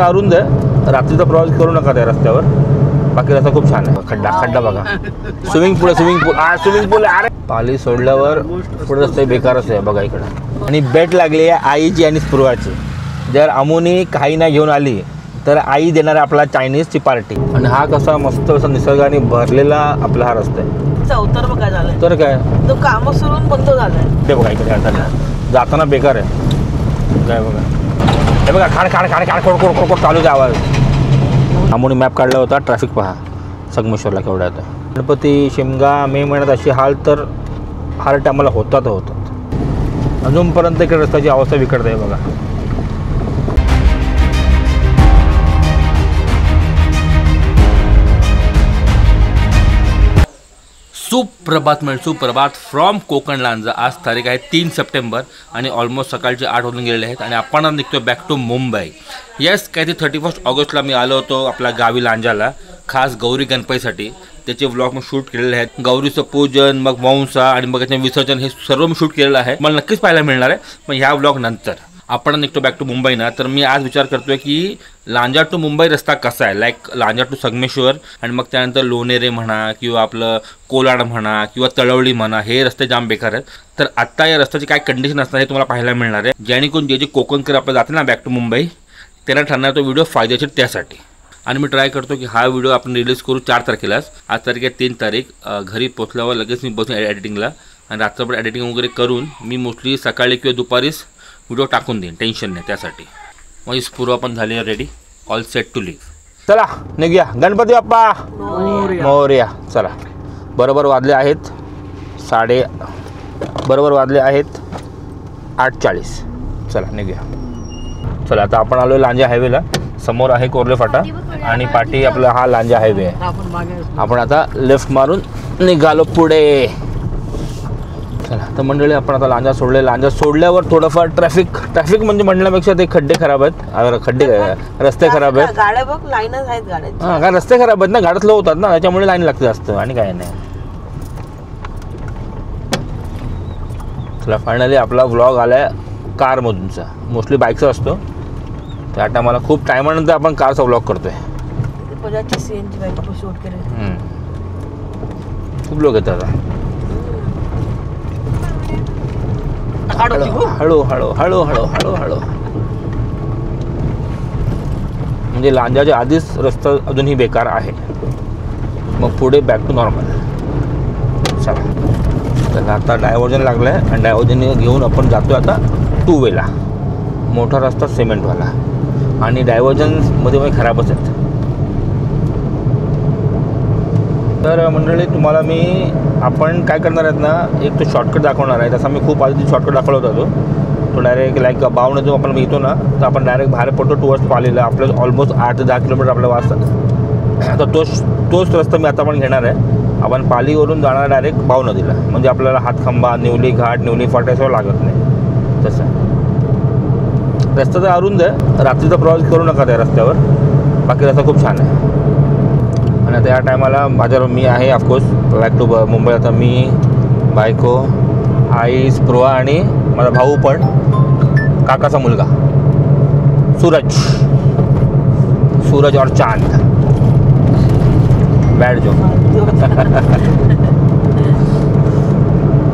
अरुंद आहे, रात्रीचा प्रवास करू नका त्या रस्त्यावर. बाकी रस्ता खूप छान आहे. खड्डा खड्डा बघा. स्विमिंग पूल स्विमिंग पूल. अरे पाली सोडल्यावर पुढे रस्ते बेकारच आहे बघा इकडं. आणि बेट लागली आहे आईची आणि स्पृहाची. जर अमोनी काही नाही घेऊन आली तर आई देणार आहे आपला चायनीजची पार्टी. आणि हा कसा मस्त असा निसर्गाने भरलेला आपला हा रस्ता आहे. चौतर बघा झालं तर काय तो काम सुरून बंद झालाय ते बघा इकडे जाताना बेकार आहे. काय बघा हे बघा खाड खाड खाड खाड खोड खोड खोड चालूच आवाज. अमोनी मॅप काढला होता. ट्रॅफिक पहा संगमेश्वरला केवढा होता. गणपती शिमगा मे महिन्यात अशी हाल तर हाल टायमाला होतात. अजूनपर्यंत इकडे रस्त्याची अवस्था बिकटत आहे बघा. सुप्रभात फ्रॉम कोकण लांजा. आज तारीख आहे 3 सप्टेंबर आणि ऑलमोस्ट सकाळचे 8 वाजून गेलेले आहेत आणि आपण निघतो बॅक टू मुंबई. येस, काय ते 31 ऑगस्टला मी आलो होतो आपल्या गावी लांजाला खास गौरी गणपतीसाठी. त्याचे व्लॉग मी शूट केलेले आहेत. गौरीचं पूजन, मग वंसा आणि मग त्याचे विसर्जन हे सर्व मी शूट केलेलं आहे. मला नक्कीच पाहायला मिळणार आहे. पण ह्या व्लॉग नंतर आपण निघतो बॅक टू मुंबई ना. तर मी आज विचार करतोय की लांजा टू मुंबई रस्ता कसा आहे. लाईक लांजा टू संगमेश्वर आणि मग त्यानंतर लोणेरे म्हणा किंवा आपलं कोलाड म्हणा किंवा तळवली म्हणा, हे रस्ते जाम बेकार आहेत. तर आत्ता या रस्त्याची काय कंडिशन असणार हे तुम्हाला पाहायला मिळणार आहे. जेणेकरून जे कोकणकर आपलं जाते ना बॅक टू मुंबई त्यांना ठरणार तो व्हिडिओ फायदेशीर त्यासाठी. आणि मी ट्राय करतो की हा व्हिडिओ आपण रिलीज करू 4 तारखेलाच. आज तारीख आहे 3 तारीख. घरी पोचल्यावर लगेच मी बसून एडिटिंगला आणि रात्रभर एडिटिंग वगैरे करून मी मोस्टली सकाळी किंवा दुपारीच व्हिडिओ टाकून देईन. टेन्शन नाही त्यासाठी. मग स्पूर्वा पण झाली आहे ready. All set to leave. चला निघूया. गणपती बाप्पा मोरया. चला बरोबर वाजले आहेत 8:40. चला निघूया. चला आता आपण आलो लांजा हायवेला. समोर आहे कोर्ले फाटा आणि पाठी आपला हा लांजा हायवे आहे. आपण आता लेफ्ट मारून निघालो पुढे. चला तर मंडळी आपण आता लांजा सोडले. लांजा सोडल्यावर थोडंफार ट्रॅफिक म्हणजे म्हणण्यापेक्षा ते खड्डे खराब आहेत. रस्ते खराब आहेत. गाड्या बघ लाईनच आहेत गाड्यांची. हां काय रस्ते खराब आहेत ना. गाड्या स्लो होतात ना त्याच्यामुळे लाईन लागते जास्त आणि काय नाही. चला फायनली आपला व्लॉग आलाय कारमधूनचा. मोस्टली बाईकचा असतो. त्या टायमाला खूप टायमानंतर आपण कारचा व्लॉग करतोय. CNG बाईक शूट केले. खूप लोक येतात. हळू म्हणजे लांजाच्या आधीच रस्ता अजूनही बेकार आहे. मग पुढे बॅक टू नॉर्मल. चला तर आता डायव्हर्जन लागलं आहे आणि डायव्हर्जन घेऊन आपण जातो आता 2 वेला. मोठा रस्ता सिमेंटवाला आणि डायव्हर्जनमध्ये पण खराबच आहेत. तर मंडळी तुम्हाला आपण काय करणार आहेत ना, एक तो शॉर्टकट दाखवणार आहे. तसा मी खूप आधी शॉर्टकट दाखवला होता. तो डायरेक्ट लाईक बावनं जो आपण येतो ना तर आपण डायरेक्ट बाहेर पडतो टुवर्ड्स पालीला. आपलं ऑलमोस्ट 8 ते 10 किलोमीटर आपल्या वाजतात. तर तोच रस्ता मी आता आपण घेणार आहे. आपण पालीवरून जाणार डायरेक्ट बाव नदीला. म्हणजे आपल्याला हातखंबा, निवली घाट, निवली फाटा सगळं लागत नाही. तसं रस्ता तर अरुंद आहे. रात्रीचा प्रवास करू नका त्या रस्त्यावर. बाकी रस्ता खूप छान आहे. आणि आता या टायमाला मी आहे ऑफकोर्स बॅक टू मुंबई. आता मी, बायको, आई, स्पृहा आणि माझा भाऊ पण, काकाचा मुलगा सूरज और चांद बैठ जो.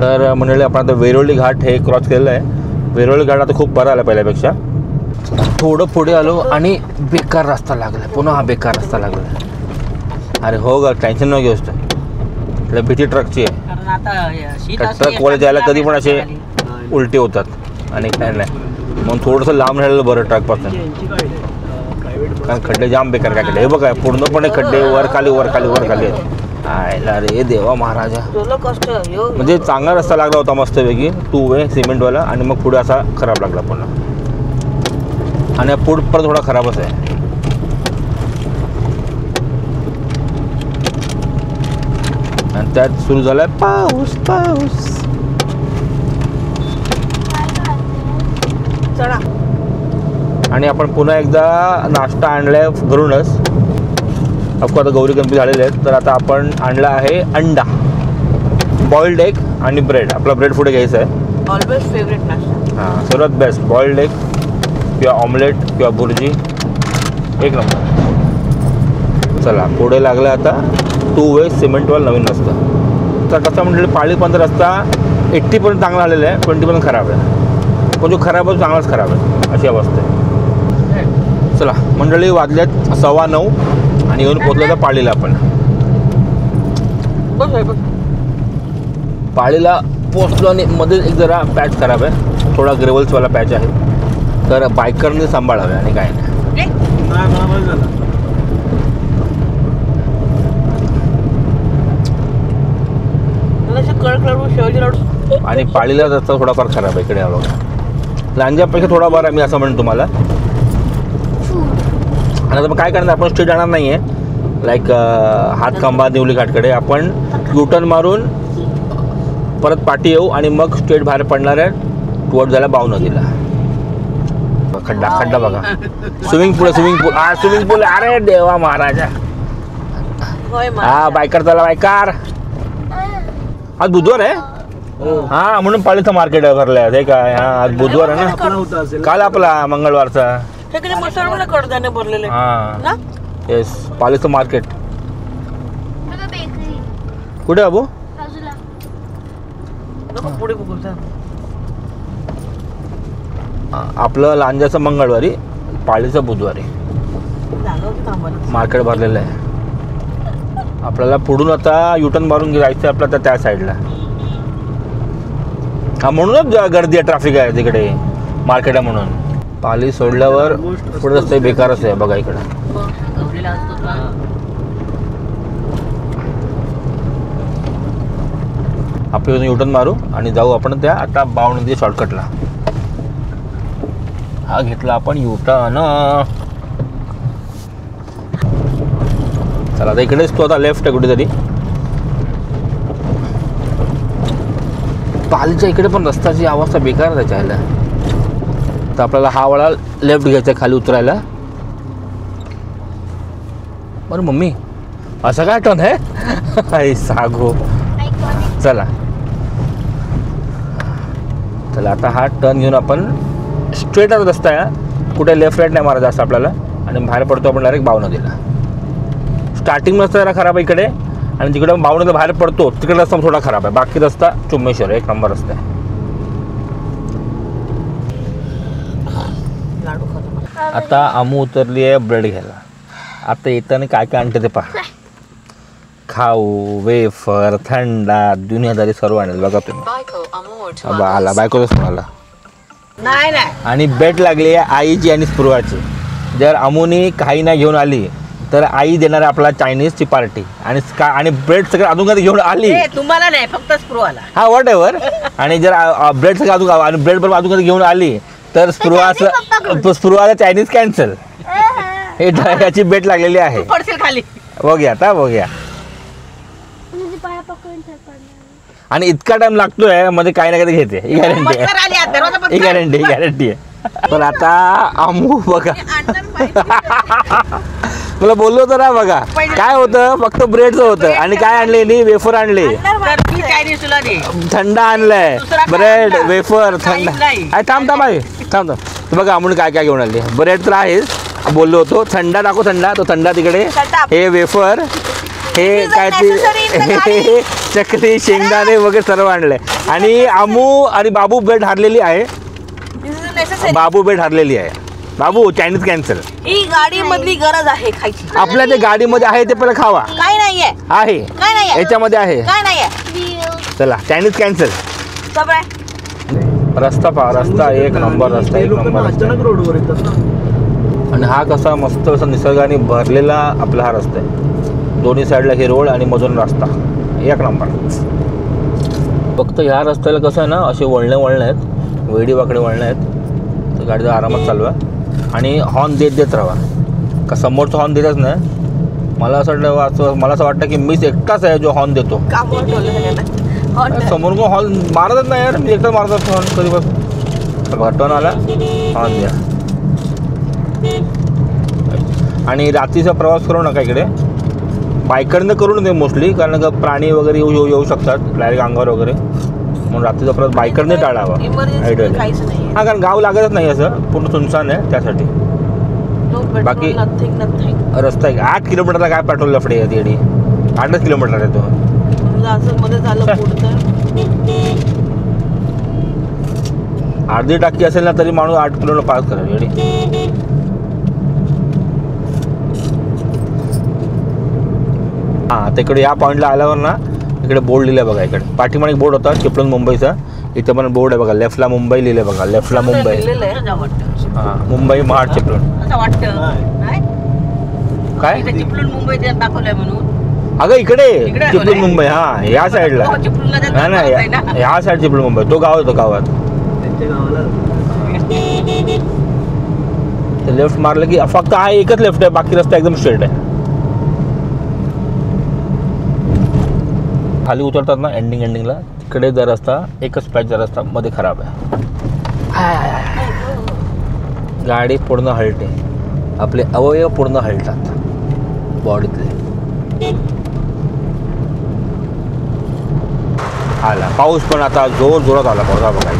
तर मंडळी आपण आता वेरोळी घाट हे क्रॉस केलेलं आहे. वेरोळी घाट आता खूप बरं आला पहिल्यापेक्षा. थोडं पुढे आलो आणि बेकार रस्ता लागला. पुन्हा हा बेकार रस्ता लागला. अरे हो ग, टेन्शन न घेऊस. तर भीती ट्रकची आहे. ट्रकवाले जायला कधी पण असे उलटे होतात आणि काय नाही. म्हणून थोडंसं लांब राहिलेलं बरं ट्रकपासून. कारण खड्डे जाम बेकार काय खड्डे. हे बघा पूर्णपणे खड्डे वर खाली आहेत. आयला रे देवा महाराजा. म्हणजे चांगला रस्ता लागला होता मस्तपैकी 2 वे सिमेंटवाला आणि मग पुढे असा खराब लागला पुन्हा. आणि पुढ पण थोडा खराबच आहे. आणि त्यात सुरू झालाय पाऊस. आणि आपण पुन्हा एकदा नाश्ता आणलाय घरूनच. अफकोर्स आता गौरी गणपती झालेले आहेत. तर आता आपण आणला आहे अंडा, बॉइल्ड एग आणि ब्रेड. आपला ब्रेड पुढे घ्यायचा आहे. ऑलवेज फेवरेट नाश्ता. हां सर्वात बेस्ट बॉइल्ड एग किंवा ऑमलेट किंवा भुर्जी एक नंबर. चला पुढे लागलं आता 2 वे सिमेंट वॉल नवीन रस्ता. तर कसं म्हणजे पाळी पंधरा रस्ता 80% चांगला आलेला आहे, 20% खराब आहे. पण जो खराब आहे तो चांगलाच खराब आहे अशी अवस्था आहे. चला मंडळी वाजल्यात 9:15 आणि येऊन पोचलं तर पाळीला आपण. बस आहे बस. पाळीला पोचलो आणि मध्ये एक जरा पॅच खराब आहे, थोडा ग्रेव्हल्सवाला पॅच आहे. तर बायकरने सांभाळावे आणि काय नाही. आणि पाळीला रस्ता थोडाफार खराब आहे इकडे. बघा लांजापेक्षा थोडा बरा मी असं म्हणतो तुम्हाला. आणि आता मग काय करणार, आपण स्ट्रीट जाणार नाही आहे लाईक हातखंबा देवली घाटकडे. आपण युटर्न मारून परत पाठी येऊ आणि मग स्ट्रेट बाहेर पडणार आहे टुवर्ड जायला बाव नदीला. खड्डा खड्डा बघा. स्विमिंग पूल स्विमिंग पूल. अरे देवा महाराजा. हा बायकर चला बायकार. आज बुधवार आहे. हा म्हणून पाळीचं मार्केट भरलंय ते काय. हा आज बुधवार आहे ना, काल आपला मंगळवारचा. कडधान्य भरलेले हा येस पाळीचं मार्केट. कुठे बाबू? पुढे बघू. आपलं लांजाचं मंगळवारी, पाळीचं बुधवारी मार्केट भरलेलं आहे. आपल्याला पुढून आता युटर्न मारून जायचं आपलं त्या साईडला. हा म्हणूनच गर्दी आहे, ट्रॅफिक आहे तिकडे मार्केट आहे म्हणून. पाली सोडल्यावर पुढे रस्ते बेकारच आहे बघा इकडं. आपण युटर्न मारू आणि जाऊ आपण त्या आता बावनदी शॉर्टकटला. हा घेतला आपण युटर्न. चला आता इकडेच तो आता लेफ्ट आहे कुठेतरी. पालीच्या इकडे पण रस्त्याची अवस्था बेकार आहे त्याच्या ह्याला. तर आपल्याला हा वळा लेफ्ट घ्यायचा खाली उतरायला. बरं मम्मी असं काय टर्न आहे सागो. चला चला आता हा टर्न घेऊन आपण स्ट्रेटच रस्ता आहे, कुठे लेफ्ट राईट नाही मारायचं असं आपल्याला. आणि बाहेर पडतो आपण डायरेक्ट बावनदीला. स्टार्टिंग रस्ता जरा खराब आहे इकडे आणि जिकडे बावनदीला बाहेर पडतो तिकडे रस्ता थोडा खराब आहे. बाकी रस्ता चुम्मेश्वर एक नंबर रस्ता आहे. आता आमू उतरली आहे ब्रेड घ्यायला. आता येताना काय काय आणते ते पहा. खाऊ वेफर थंडा दुनियादारी सर्व आणेल बघा तुम्ही. आला बायकोच आला. नाही नाही. आणि बेट लागली आहे आईची आणि स्पृहाची. जर अमूनी काही नाही घेऊन आली तर आई देणार आहे आपला चायनीजची पार्टी. आणि ब्रेड सगळं अजून कधी घेऊन आली तुम्हाला नाही फक्त स्पृहाला. हा वॉट एव्हर. आणि जर ब्रेड सगळं अजून आणि ब्रेड बरोबर अजून कधी घेऊन आली तर स्पृहाला चायनीज कॅन्सल. हे याची बेट लागलेली आहे. पडशील खाली. बघूया आता बघूया. आणि इतका टाइम लागतोय मध्ये काही ना काही घेते. ही गॅरंटी आहे, ही गॅरंटी आहे. पण आता आमू बघा तुला बोललो होतं ना बघा काय होतं. फक्त ब्रेडचं होतं आणि काय आणले नी वेफर आणले, थंड आणलंय. ब्रेड वेफर थंड. थांब थांब आहे थांब. तर बघा आमून काय काय घेऊन आले. ब्रेड तर आहेच बोललो होतो. थंडा टाकू थंडा तो थंडा तिकडे. हे वेफर हे काय ते चकली शेंगदाणे वगैरे सर्व आणलंय. आणि आमू आणि बाबू ब्रेड हारलेली आहे. बाबू बेट हरलेली आहे. बाबू चायनीज कॅन्सल. ही गाडी मधली गरज आहे खायची. आपल्या ते गाडीमध्ये आहे ते पहिलं खावा. काय नाहीये आहे काय नाहीये याच्यामध्ये आहे. काय नाहीये. चला चायनीज कॅन्सल. रस्ता पहा रस्ता एक नंबर रस्ता एक नंबर. अचानक रोडवर येतात. आणि हा कसा मस्त असा निसर्गाने भरलेला आपला हा रस्ता आहे. दोन्ही साईडला हिरवळ आणि मधून रस्ता एक नंबर. फक्त ह्या रस्त्याला कसं आहे ना असे वळणे आहेत, वेडी वाकडे वळणे आहेत. तर गाडी आरामात चालवा आणि हॉर्न देत राहा. का समोरचं हॉर्न देतच नाही. मला असं वाटतं की मीच एकटाच आहे जो हॉर्न देतो. समोर हॉर्न मारतच नाही यार. मी एकटाच मारत असतो हॉर्न कधी बस. टर्न आला हॉर्न द्या. आणि रात्रीचा प्रवास करू नका इकडे. बायकरनं करू नये मोस्टली, कारण का प्राणी वगैरे येऊ शकतात डायरेक्ट अंगावर वगैरे. म्हणून रात्रीचा प्रवास बायकरने टाळावा आयडियल. हा कारण गाव लागतच नाही असं पूर्ण सुनसान आहे त्यासाठी. बाकी- नथिंग रस्ता आहे 8 किलोमीटरला काय पेट्रोल लफडे आहे ती 8च किलोमीटर आहे तो. असं मध्ये झालं पुढचं अर्धी टाकी असेल ना तरी माणूस 8 किलोमीटर पास करेल येडी. हां तिकडे या पॉईंटला आल्यावर ना इकडे बोर्ड लिहिलं आहे बघा. इकडे पाठीमागे बोर्ड होता चिपळूण मुंबईचा. इथं पण बोर्ड आहे बघा. लेफ्टला मुंबई लिहिलं आहे बघा. लेफ्टला मुंबई. लिहिलेलं आहे असं वाटतं. हां मुंबई महाड चिपळूण. असं वाटतं नाही काय इथे चिपळूण मुंबई त्यात दाखवलंय म्हणून. अगं इकडे इकडे चिपळूण आहे. मुंबई. हां या साईडला. हो, चिपळूणला त्यात नाही नाही दाखवलंय ना. ह्या साईड चिपळूण मुंबई. तो गाव होतो गावात. त्यांच्या गावाला लेफ्ट मारलं की फक्त हा एकच लेफ्ट आहे. बाकी रस्ता एकदम स्ट्रेट आहे. खाली उतरतात ना एंडिंगला तिकडे जर रस्ता एकच पॅचचा रस्ता मध्ये खराब आहे. गाडी पूर्ण हलते. आपले अवयव पूर्ण हलतात बॉडीतले. आला पाऊस पण आता जोरात आला पाऊस. हा बघा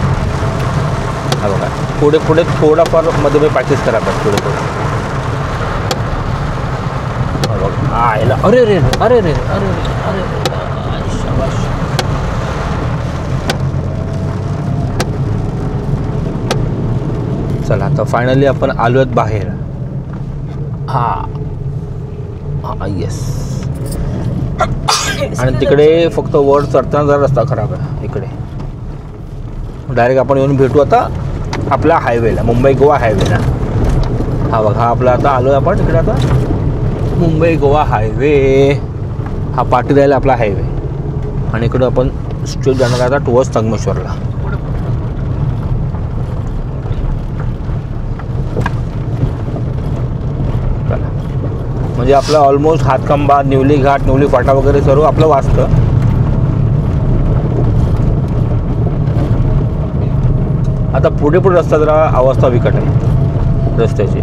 हा बघा पुढे पुढे थोडाफार मध्ये पॅचेस खराब आहेत पुढे पुढे. हा बघा आयला अरे रे अरे रे अरे रे अरे रे. शाबाश. चला आता फायनली आपण आलो आहेत बाहेर. हा येस. आणि तिकडे फक्त वर चढताना जरा रस्ता खराब आहे. इकडे डायरेक्ट आपण येऊन भेटू आता आपल्या हायवेला मुंबई गोवा हायवेला. हा बघा हा आपला आता आलो आहे आपण इकडे आता मुंबई गोवा हायवे. हा पाटी राहिला आपला हायवे. आणि इकडं आपण स्ट्रेट जाणार आता टुवर्ड्स संगमेश्वरला. म्हणजे आपलं ऑलमोस्ट हातखंबा निवली घाट निवली फाटा वगैरे सर्व आपलं वाचतं. आता पुढे पुढे रस्ता जरा अवस्था बिकट आहे रस्त्याची.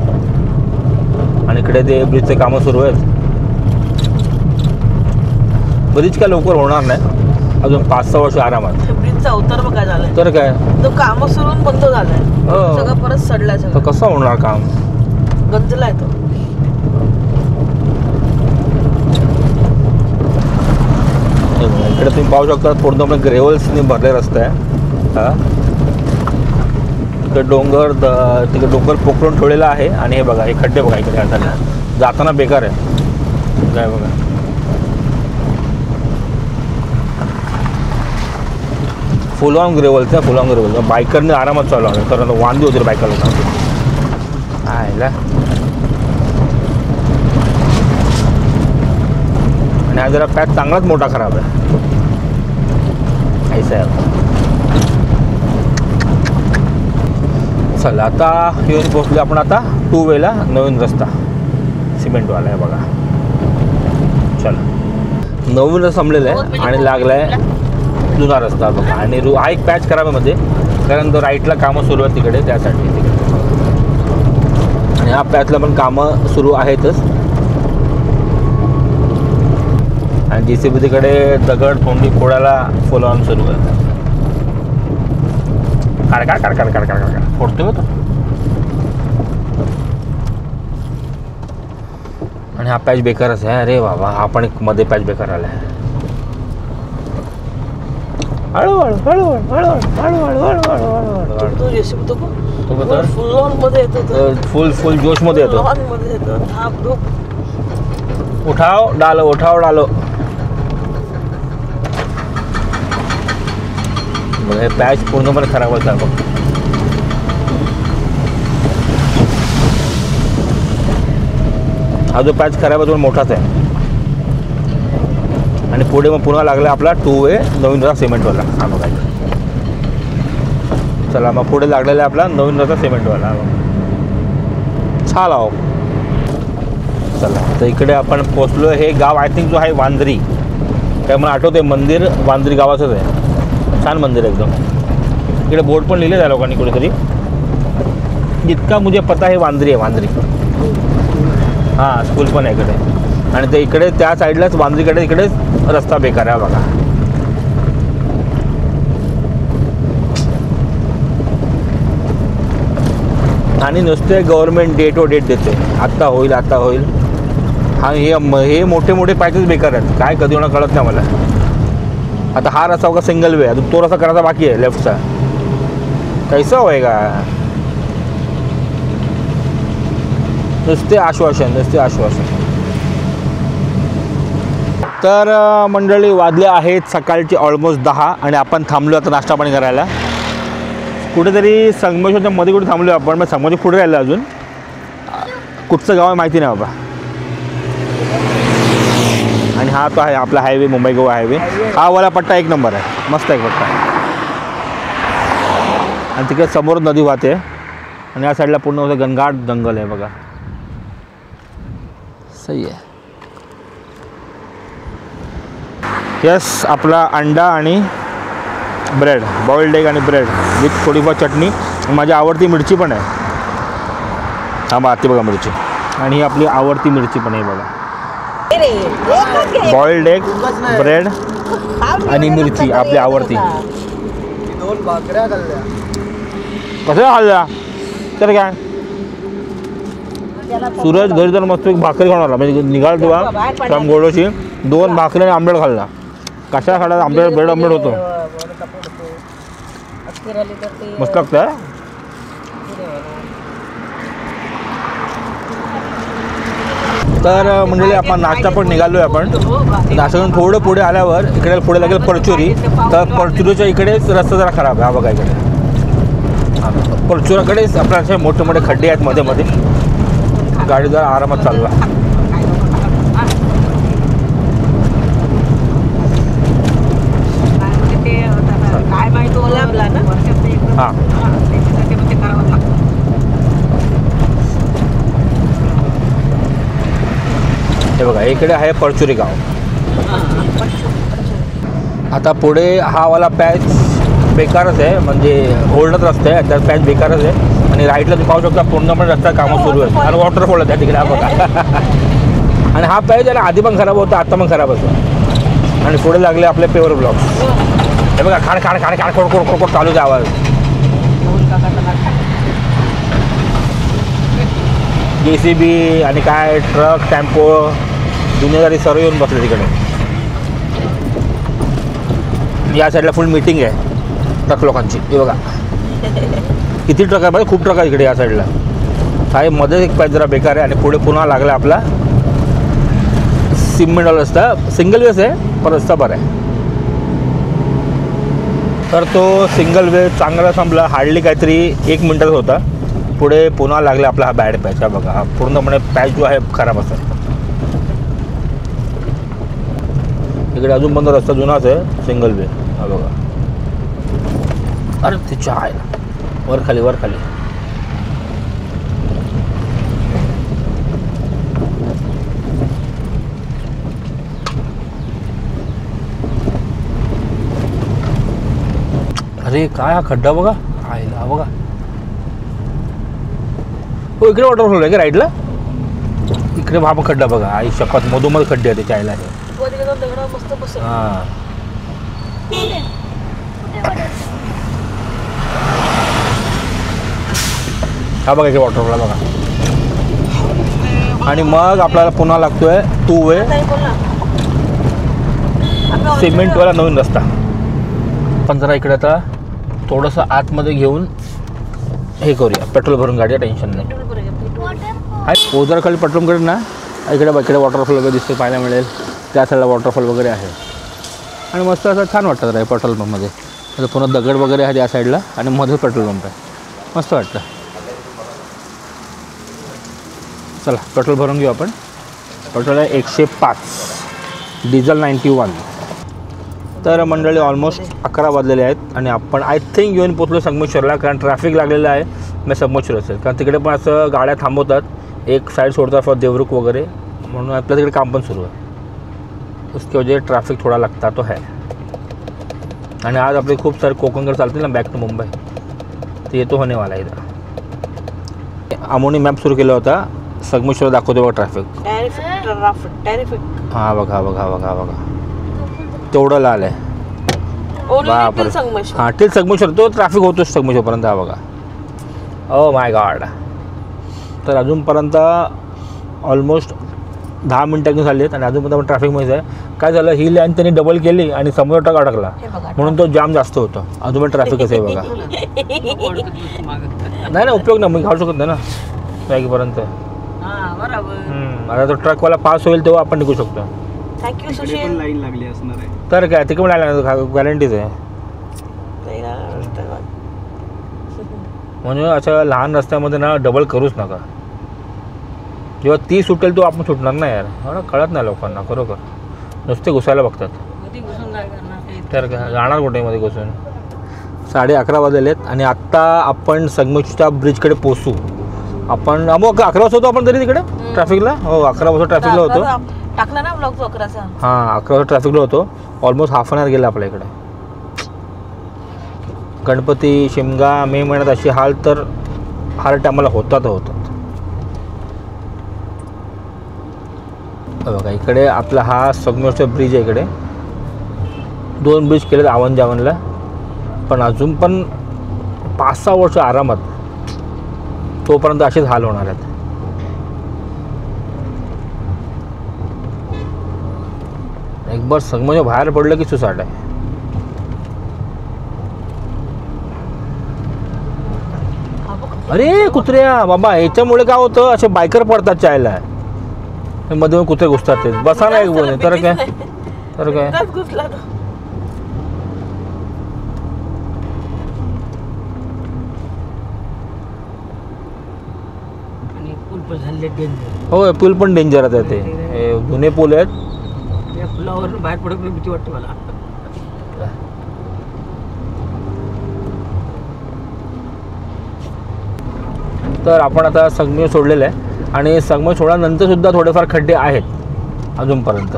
आणि इकडे ते ब्रिजचे कामं सुरू आहेत. ब्रिज काय लवकर होणार नाही अजून 5-6 वर्ष आरामात. ब्रिजचा अवतार बघा झालाय. तर काय तो काम सुरू बंद झालाय. हो. सगळं परत सडलाय. तर सगळं कसं होणार काम. गंजलाय तो. इकडे तुम्ही पाहू शकता पूर्णपणे ग्रेव्हल्सने भरले रस्ते आहे. हा इकडे डोंगर तिकडे डोंगर पोखरून ठेवलेला आहे. आणि हे बघा हे खड्डे बघा इकडे आता जाताना बेकार आहे काय बघा. फुल ऑन ग्रेव्हल्स आहे. फुल ऑन ग्रेव्हल्स बायकरने आरामात चालू आहे. तर वांदी होती बायकरला आयला. आणि हा जरा पॅच चांगलाच मोठा खराब आहे. ऐसा आहे. चला आता येऊन पोहोचलो आपण आता 2 वेला नवीन रस्ता सिमेंटवाला आहे बघा. चला नवीन रस्ता संपलेला आहे आणि लागला आहे जुना रस्ता बघा. आणि हा एक पॅच खराब आहे मध्ये कारण तो राईटला कामं सुरू आहेत तिकडे त्यासाठी तिकडे. आणि ह्या पॅचला पण कामं सुरू आहेतच. आणि JCB तिकडे दगड तोंडी फोडायला फुल ऑन सुरू आहे. काढ फोडतोय तो. आणि हा पॅच बेकारच आहे. अरे बाबा हा पण एक मध्ये पॅच बेकार आला आहे. हळूहळू हळूहळू हळूहळू हळूहळू हळूहळू तो JCB तो तो तर फुल ऑन मध्ये येतो तो. फुल जोशमध्ये येतो. ऑन मध्ये येतो. हा ग्रुप उठाव डालो. हे पॅच पूर्णपणे खराब आहे बघ. हा जो पॅच खराब आहे तो मोठाच आहे. आणि पुढे मग पुन्हा लागला आपला 2 वे नवीन रस्ता सिमेंटवाला. हा बघा चला मग पुढे लागलेला आहे आपला नवीन रस्ता सिमेंटवाला. छान आहो. चला तर इकडे आपण पोचलो. हे गाव आय थिंक जो आहे वांद्री. काय मला आठवते मंदिर वांद्री गावाचंच आहे. छान मंदिर एकदम. इकडे बोर्ड पण लिहिले त्या लोकांनी कुठेतरी. जितका मुझे पता आहे वांद्री आहे वांद्री. हां स्कूल पण आहे इकडे. आणि ते इकडे त्या साईडलाच वांद्रीकडे इकडे रस्ता बेकार आहे बघा. आणि नुसते गव्हर्नमेंट डेट व डेट देते, आत्ता होईल आत्ता होईल. हा हे मोठे मोठे पॅचेस बेकार आहेत, काय कधी होणार कळत नाही मला. आता हा रस्ता बघा सिंगल वे, अजून तो रस्ता करायचा बाकी आहे लेफ्टचा. कैसा होएगा? नुसते आश्वासन, नुसते आश्वासन. तर मंडळी वाजले आहेत सकाळचे ऑलमोस्ट 10 आणि आपण थांबलो आता नाश्ता पाणी करायला. कुठेतरी संगमेश्वरच्या मध्ये कुठे थांबलो आपण, मग संगमेश्वर पुढे राहिलं अजून. कुठचं गाव आहे माहिती नाही बाबा. आणि हा तो आहे आपला हायवे, मुंबई गोवा हायवे. हा वाला पट्टा एक नंबर आहे, मस्त आहे पट्टा. आणि तिकडे समोर नदी वाहते आणि या साईडला पूर्ण घनघाट जंगल आहे बघा. सही आहे. यस, आपला अंडा आणि ब्रेड, बॉइल्ड एग आणि ब्रेड विथ थोडीफार चटणी. माझी आवडती मिरची पण आहे. हा आती बघा मिरची, आणि ही आपली आवडती मिरची पण आहे बघा. बॉइल्ड एग, ब्रेड आणि मिरची आपली आवडती. 2 भाकऱ्या खाल्ल्या. कसं खाल्ल्या तर काय, सूरज घरी तर मस्त एक भाकरी खाऊन आला, म्हणजे निघाल तेव्हा काम गोडोशी 2 भाकरी आणि आंबेड खाल्ला. कशा खाल्ला? आंबेड, ब्रेड आंबेड होतो, मस्त लागतं. तर मंडळी आपण नाश्ता पण निघालो आहे. आपण नाश्ता करून थोडं पुढे आल्यावर इकडे पुढे लागेल परचुरी. तर परचुरीच्या इकडेच रस्ता जरा खराब आहे, हा बघा इकडे. परचुराकडेच आपल्या असे मोठे मोठे खड्डे आहेत मध्ये मध्ये, गाडी जरा आरामात चालवा. हां, हे बघा इकडे आहे परचुरी गाव. आता पुढे हा वाला पॅच बेकारच आहे, म्हणजे ओल्डच रस्ता आहे, त्यात पॅच बेकारच आहे. आणि राईटला तुम्ही पाहू शकता पूर्णपणे रस्ता कामं सुरू आहेत आणि वॉटरफॉल आहे त्या तिकडे, हा बघा. आणि हा पॅच आहे आधी पण खराब होता, आता पण खराब होतो. आणि पुढे लागले आपले पेवर ब्लॉक्स. हे बघा खाड खाड खाड खाड खोड खोड खोड खोड चालू आहे आवाज. JCB आणि काय ट्रक, टेम्पो, दुनियादारी सर्व येऊन बसले तिकडे. या साईडला फुल मीटिंग आहे ट्रक लोकांची. हे बघा किती ट्रक आहे, म्हणजे खूप ट्रक आहे इकडे या साईडला. हा मध्ये एक पॅच जरा बेकार आहे. आणि पुढे पुन्हा लागला आपला सिमेंट रस्ता, सिंगल वेच आहे पण रस्ता बरा आहे. तर तो सिंगल वे चांगला संपला, हार्डली काहीतरी 1 मिनिटाचा होता. पुढे पुन्हा लागला आपला हा बॅड पॅच. हा बघा, हा पूर्णपणे पॅच जो आहे खराब असा. इकडे अजून पण रस्ता जुनाच आहे सिंगल वे. हा बघा, अरे तिच्या आहे वर खाली वर खाली. अरे काय हा खड्डा बघा, आयला हा बघा. हो इकडे वॉटरफॉल आहे का राईटला? इकडे हा खड्डा बघा, आई शपथ मधोमध खड्डे आहे त्याच्या आईला. हां, हा बघा इकडे वॉटरफॉल बघा. आणि मग आपल्याला पुन्हा लागतोय 2 वे सिमेंटवाला नवीन रस्ता. पण जरा इकडे आता थोडंसं आतमध्ये घेऊन हे करूया, पेट्रोल भरून गाडी, टेन्शन नाही. आहे ओझरखाली पेट्रोल कडे ना, इकडे इकडे वॉटरफॉल वगैरे दिसते पाहायला मिळेल. त्या साईडला वॉटरफॉल वगैरे आहे आणि मस्त असं छान वाटतं जरा पेट्रोल पंपमध्ये. आता पुन्हा दगड वगैरे आहे त्या साईडला आणि मध्ये पेट्रोल पंप आहे, मस्त वाटतं. चला पेट्रोल भरून घेऊ आपण. पेट्रोल आहे 105, डिझेल 91. तर मंडळी ऑलमोस्ट 11 वाजलेले आहेत आणि आपण आय थिंक येऊन पोचलो संगमेश्वरला, कारण ट्रॅफिक लागलेलं आहे. मी संगमेश्वर असेल कारण तिकडे पण असं गाड्या थांबवतात, एक साईड सोडतात फॉर देवरुख वगैरे, म्हणून आपल्या तिकडे काम पण सुरू आहे. उसके वजह ट्रॅफिक थोडा लगता तो है. आणि आज आपले खूप सारे कोकणकर चालतील ना बॅक टू मुंबई, तर ये तो होणे वाला इथं. अमोनी मॅप सुरू केला होता, संगमेश्वर दाखवतो बघा ट्रॅफिक. हां बघा बघा बघा बघा, तेवढं लाल आहे. हां टिल संगमेश्वर, तो ट्रॅफिक होतोच संगमेश्वरपर्यंत. हा बघा, ओ माय गॉड. तर अजूनपर्यंत ऑलमोस्ट 10 मिनटं घेऊन झाली आहेत आणि अजूनपर्यंत आपण ट्रॅफिकमध्ये आहे. काय झालं, ही लाईन त्यांनी डबल केली आणि समोर ट्रक अडकला हे बघा म्हणून तो जाम जास्त होतो. अजून ट्रॅफिक कसं आहे बघा. नाही उपयोग ना, मी घालू शकत नाही ना जागेपर्यंत. हा बरोबर. आता तो ट्रकवाला पास होईल तेव्हा आपण निघू शकतो. थँक्यू पण सुशील. लाईन लागली असणार आहे. तर काय तिकडे पण गॅरंटीच आहे. म्हणजे अशा लहान रस्त्यामध्ये ना डबल करूच नका. जेव्हा ती सुटेल तो आपण सुटणार नाही यार. मला कळत नाही लोकांना खरोखर, नुसते घुसायला बघतात. तर काय जाणार कुठे मध्ये घुसून. 11:30 वाजलेले आहेत आणि आत्ता आपण संगमेश्वरच्या ब्रिजकडे पोचू. आपण मग 11 वाजता होतो आपण तरी तिकडे ट्रॅफिकला. हो 11 वाजता ट्रॅफिकला होतो. टाकला ना ब्लॉग तो 11चा. हां 11 वाजता ट्रॅफिकला होतो. ऑलमोस्ट हाफ एन आवर गेला आपल्या इकडे. गणपती शिमगा मे महिन्यात अशी हाल तर हर टायमाला होतात. बघा इकडे आपला हा संगमेश्वर ब्रिज आहे. इकडे 2 ब्रिज केलेत आवन जावनला, पण अजून पण 5-6 वर्ष आरामात तोपर्यंत असेच हाल होणार आहेत. एक बार संगमेश्वर बाहेर पडलं की सुसाट आहे. अरे कुत्र्या बाबा, याच्यामुळे काय होतं, असे बायकर पडतात चायला मध्ये कुत्रे घुसतात. ते बसा ना एक बोने. तर काय घुसला तो. हो पूल पण डेंजर आहे. ते जुने पूल आहेत. पुलावरून बाहेर पडत भीती वाटते मला. तर आपण आता संगमेश्वर सोडलेलं आहे आणि संगमेश्वर सोडल्यानंतर सुद्धा थोडेफार खड्डे आहेत अजूनपर्यंत.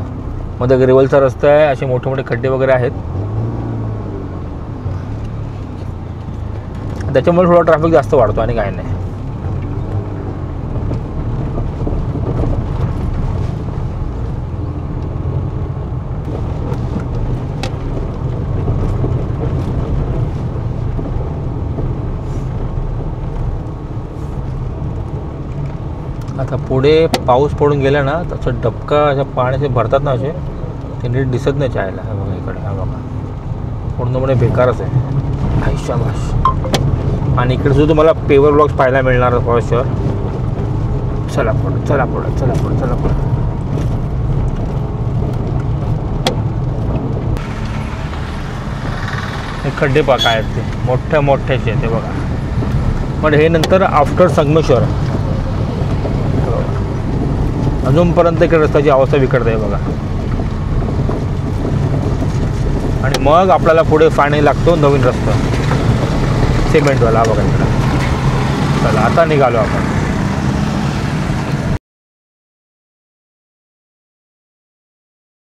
मध्ये ग्रेव्हलचा रस्ता आहे, असे मोठे मोठे खड्डे वगैरे आहेत. त्याच्यामुळे थोडा ट्रॅफिक जास्त वाढतो आणि काय नाही. आता पुढे पाऊस पडून गेला ना तसं डबका अशा पाण्याचे भरतात ना असे, ते नीट दिसत नाही चायला. हा बघा इकडे, हा बघा पूर्णपणे बेकारच आहे. आयुष्याभास. आणि इकडे सुद्धा तुम्हाला पेवर ब्लॉक्स पाहायला मिळणार फॉरेस्टवर. चला पुढे चला पुढे चला पुढे चला पुढे. हे खड्डे पहा काय आहेत ते, मोठ्या मोठ्याचे ते बघा. पण हे नंतर आफ्टर संगमेश्वर अजूनपर्यंत इकडे रस्त्याची अवस्था बिकटते आहे बघा. आणि मग आपल्याला पुढे फायनली लागतो नवीन रस्ता सिमेंटवाला. बघा इकडं. चला आता निघालो आपण.